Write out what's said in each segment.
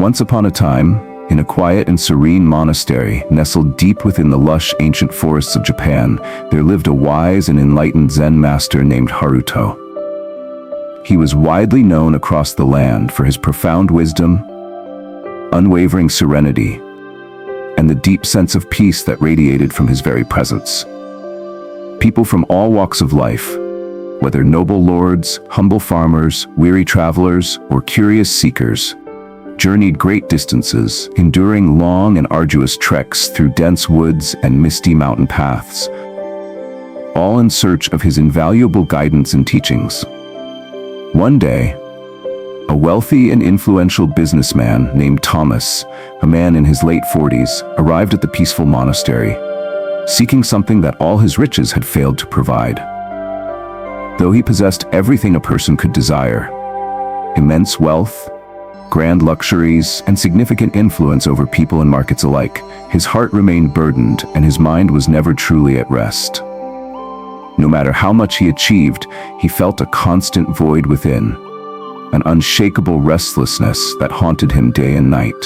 Once upon a time, in a quiet and serene monastery nestled deep within the lush ancient forests of Japan, there lived a wise and enlightened Zen master named Haruto. He was widely known across the land for his profound wisdom, unwavering serenity, and the deep sense of peace that radiated from his very presence. People from all walks of life, whether noble lords, humble farmers, weary travelers, or curious seekers, journeyed great distances, enduring long and arduous treks through dense woods and misty mountain paths, all in search of his invaluable guidance and teachings. One day, a wealthy and influential businessman named Thomas, a man in his late 40s, arrived at the peaceful monastery, seeking something that all his riches had failed to provide. Though he possessed everything a person could desire, immense wealth, grand luxuries, and significant influence over people and markets alike, his heart remained burdened and his mind was never truly at rest. No matter how much he achieved, he felt a constant void within, an unshakable restlessness that haunted him day and night.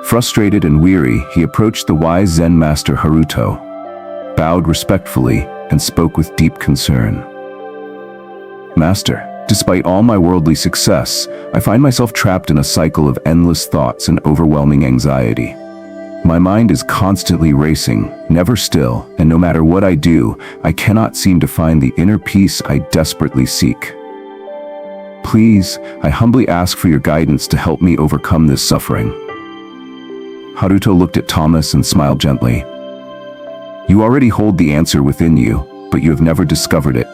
Frustrated and weary, he approached the wise Zen master Haruto, bowed respectfully, and spoke with deep concern. "Master, despite all my worldly success, I find myself trapped in a cycle of endless thoughts and overwhelming anxiety. My mind is constantly racing, never still, and no matter what I do, I cannot seem to find the inner peace I desperately seek. Please, I humbly ask for your guidance to help me overcome this suffering." Haruto looked at Thomas and smiled gently. "You already hold the answer within you, but you have never discovered it.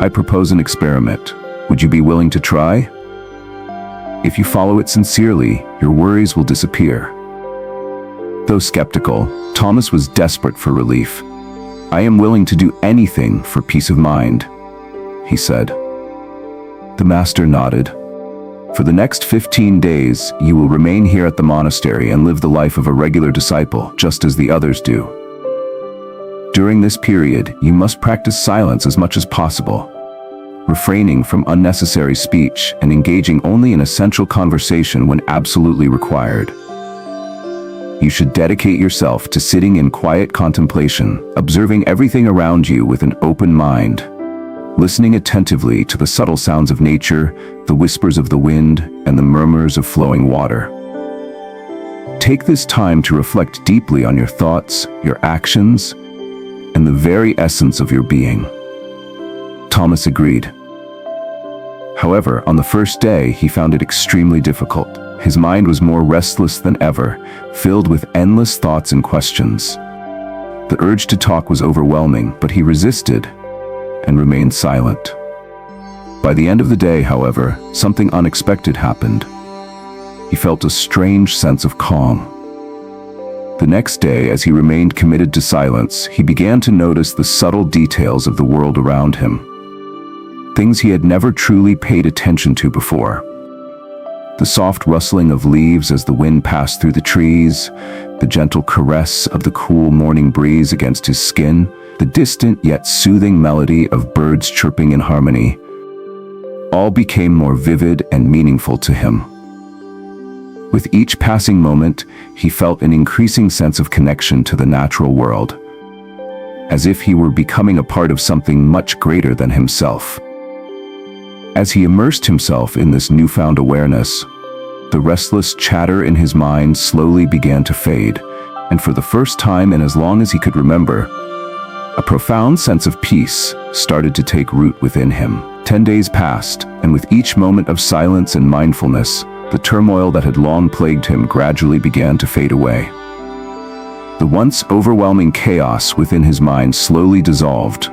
I propose an experiment. Would you be willing to try? If you follow it sincerely, your worries will disappear." Though skeptical, Thomas was desperate for relief. "I am willing to do anything for peace of mind," he said. The master nodded. "For the next 15 days, you will remain here at the monastery and live the life of a regular disciple, just as the others do. During this period, you must practice silence as much as possible, refraining from unnecessary speech and engaging only in essential conversation when absolutely required. You should dedicate yourself to sitting in quiet contemplation, observing everything around you with an open mind, listening attentively to the subtle sounds of nature, the whispers of the wind, and the murmurs of flowing water. Take this time to reflect deeply on your thoughts, your actions, and the very essence of your being." Thomas agreed. However, on the first day, he found it extremely difficult. His mind was more restless than ever, filled with endless thoughts and questions. The urge to talk was overwhelming, but he resisted and remained silent. By the end of the day, however, something unexpected happened. He felt a strange sense of calm. The next day, as he remained committed to silence, he began to notice the subtle details of the world around him, things he had never truly paid attention to before. The soft rustling of leaves as the wind passed through the trees, the gentle caress of the cool morning breeze against his skin, the distant yet soothing melody of birds chirping in harmony, all became more vivid and meaningful to him. With each passing moment, he felt an increasing sense of connection to the natural world, as if he were becoming a part of something much greater than himself. As he immersed himself in this newfound awareness, the restless chatter in his mind slowly began to fade, and for the first time in as long as he could remember, a profound sense of peace started to take root within him. 10 days passed, and with each moment of silence and mindfulness, the turmoil that had long plagued him gradually began to fade away. The once overwhelming chaos within his mind slowly dissolved,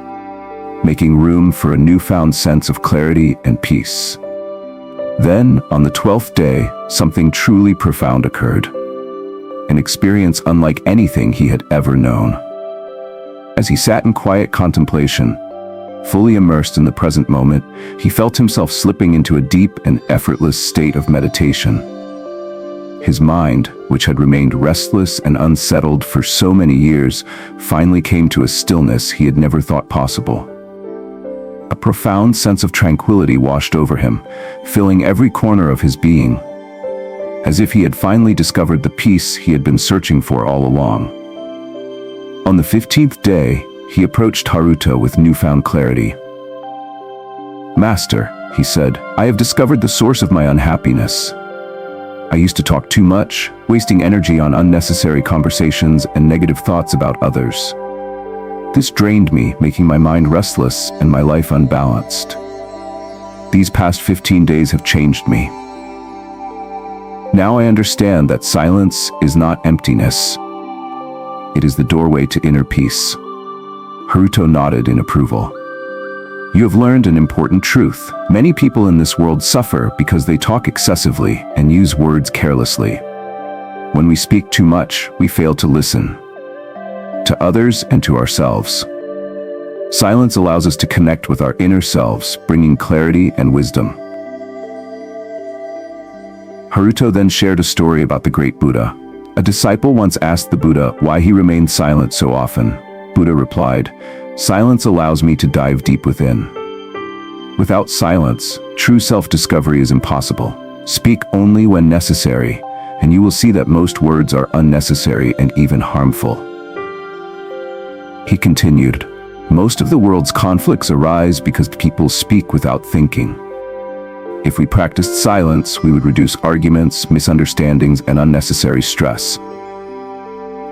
making room for a newfound sense of clarity and peace. Then, on the 12th day, something truly profound occurred, an experience unlike anything he had ever known. As he sat in quiet contemplation, fully immersed in the present moment, he felt himself slipping into a deep and effortless state of meditation. His mind, which had remained restless and unsettled for so many years, finally came to a stillness he had never thought possible. A profound sense of tranquility washed over him, filling every corner of his being. as if he had finally discovered the peace he had been searching for all along. On the 15th day, he approached Haruto with newfound clarity. "Master," he said, "I have discovered the source of my unhappiness. I used to talk too much, wasting energy on unnecessary conversations and negative thoughts about others. This drained me, making my mind restless and my life unbalanced. These past 15 days have changed me. Now I understand that silence is not emptiness. It is the doorway to inner peace." Haruto nodded in approval. "You have learned an important truth. Many people in this world suffer because they talk excessively and use words carelessly. When we speak too much, we fail to listen to others and to ourselves. Silence allows us to connect with our inner selves, bringing clarity and wisdom." Haruto then shared a story about the great Buddha. A disciple once asked the Buddha why he remained silent so often. Buddha replied, "Silence allows me to dive deep within. Without silence, true self-discovery is impossible. Speak only when necessary, and you will see that most words are unnecessary and even harmful." He continued, "Most of the world's conflicts arise because people speak without thinking. If we practiced silence, we would reduce arguments, misunderstandings, and unnecessary stress.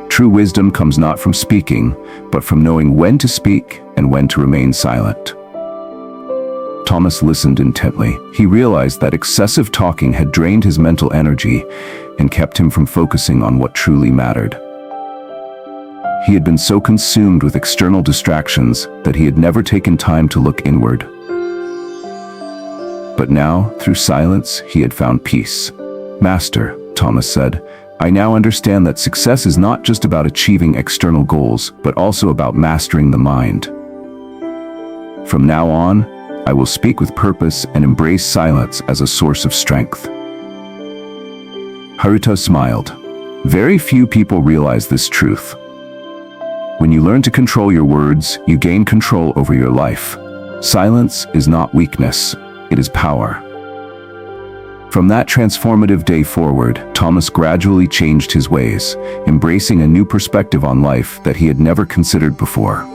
True wisdom comes not from speaking, but from knowing when to speak and when to remain silent." Thomas listened intently. He realized that excessive talking had drained his mental energy and kept him from focusing on what truly mattered. He had been so consumed with external distractions that he had never taken time to look inward. But now, through silence, he had found peace. "Master," Thomas said, "I now understand that success is not just about achieving external goals, but also about mastering the mind. From now on, I will speak with purpose and embrace silence as a source of strength." Haruto smiled. Very few people realize this truth. When you learn to control your words, you gain control over your life. Silence is not weakness, it is power. From that transformative day forward, Thomas gradually changed his ways, embracing a new perspective on life that he had never considered before.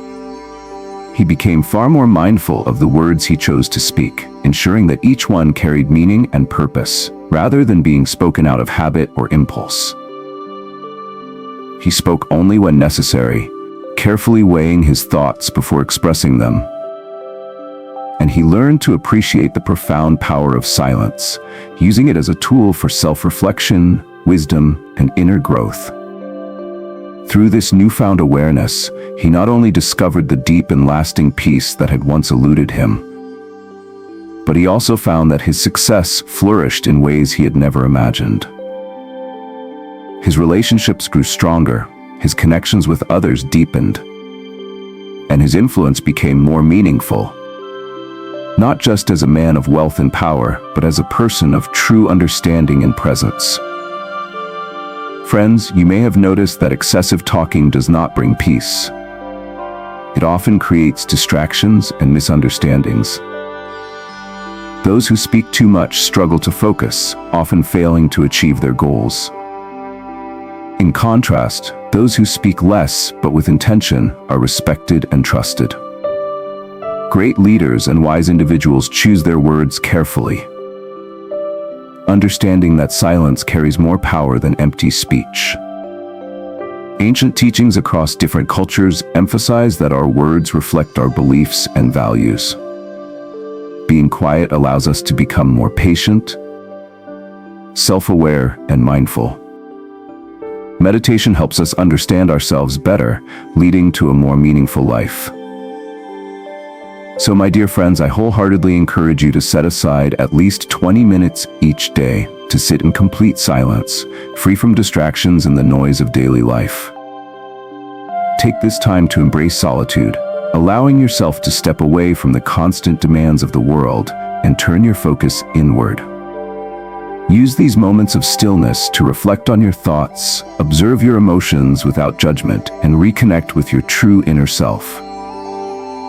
He became far more mindful of the words he chose to speak, ensuring that each one carried meaning and purpose, rather than being spoken out of habit or impulse. He spoke only when necessary, carefully weighing his thoughts before expressing them. And he learned to appreciate the profound power of silence, using it as a tool for self-reflection, wisdom, and inner growth. Through this newfound awareness, he not only discovered the deep and lasting peace that had once eluded him, but he also found that his success flourished in ways he had never imagined. His relationships grew stronger, his connections with others deepened, and his influence became more meaningful. Not just as a man of wealth and power, but as a person of true understanding and presence. Friends, you may have noticed that excessive talking does not bring peace. It often creates distractions and misunderstandings. Those who speak too much struggle to focus, often failing to achieve their goals. In contrast, those who speak less but with intention are respected and trusted. Great leaders and wise individuals choose their words carefully, understanding that silence carries more power than empty speech. Ancient teachings across different cultures emphasize that our words reflect our beliefs and values. Being quiet allows us to become more patient, self-aware, and mindful. Meditation helps us understand ourselves better, leading to a more meaningful life. So my dear friends, I wholeheartedly encourage you to set aside at least 20 minutes each day to sit in complete silence, free from distractions and the noise of daily life. Take this time to embrace solitude, allowing yourself to step away from the constant demands of the world and turn your focus inward. Use these moments of stillness to reflect on your thoughts, observe your emotions without judgment, and reconnect with your true inner self.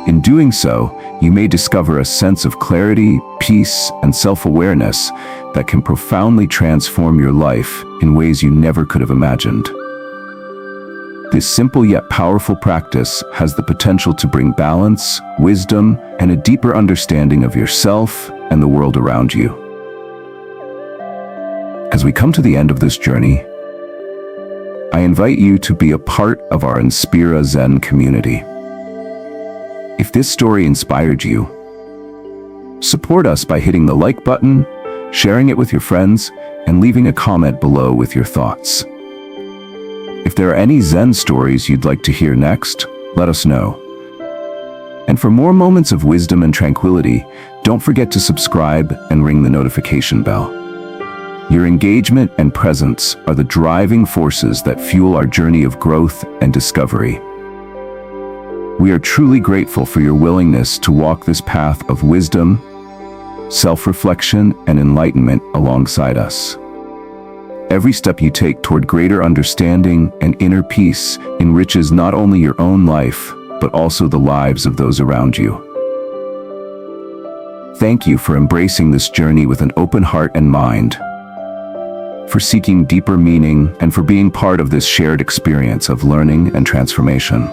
In doing so, you may discover a sense of clarity, peace, and self-awareness that can profoundly transform your life in ways you never could have imagined. This simple yet powerful practice has the potential to bring balance, wisdom, and a deeper understanding of yourself and the world around you. As we come to the end of this journey, I invite you to be a part of our Musci Zen community. If this story inspired you, support us by hitting the like button, sharing it with your friends, and leaving a comment below with your thoughts. If there are any Zen stories you'd like to hear next, let us know. And for more moments of wisdom and tranquility, don't forget to subscribe and ring the notification bell. Your engagement and presence are the driving forces that fuel our journey of growth and discovery. We are truly grateful for your willingness to walk this path of wisdom, self-reflection, and enlightenment alongside us. Every step you take toward greater understanding and inner peace enriches not only your own life, but also the lives of those around you. Thank you for embracing this journey with an open heart and mind, for seeking deeper meaning, and for being part of this shared experience of learning and transformation.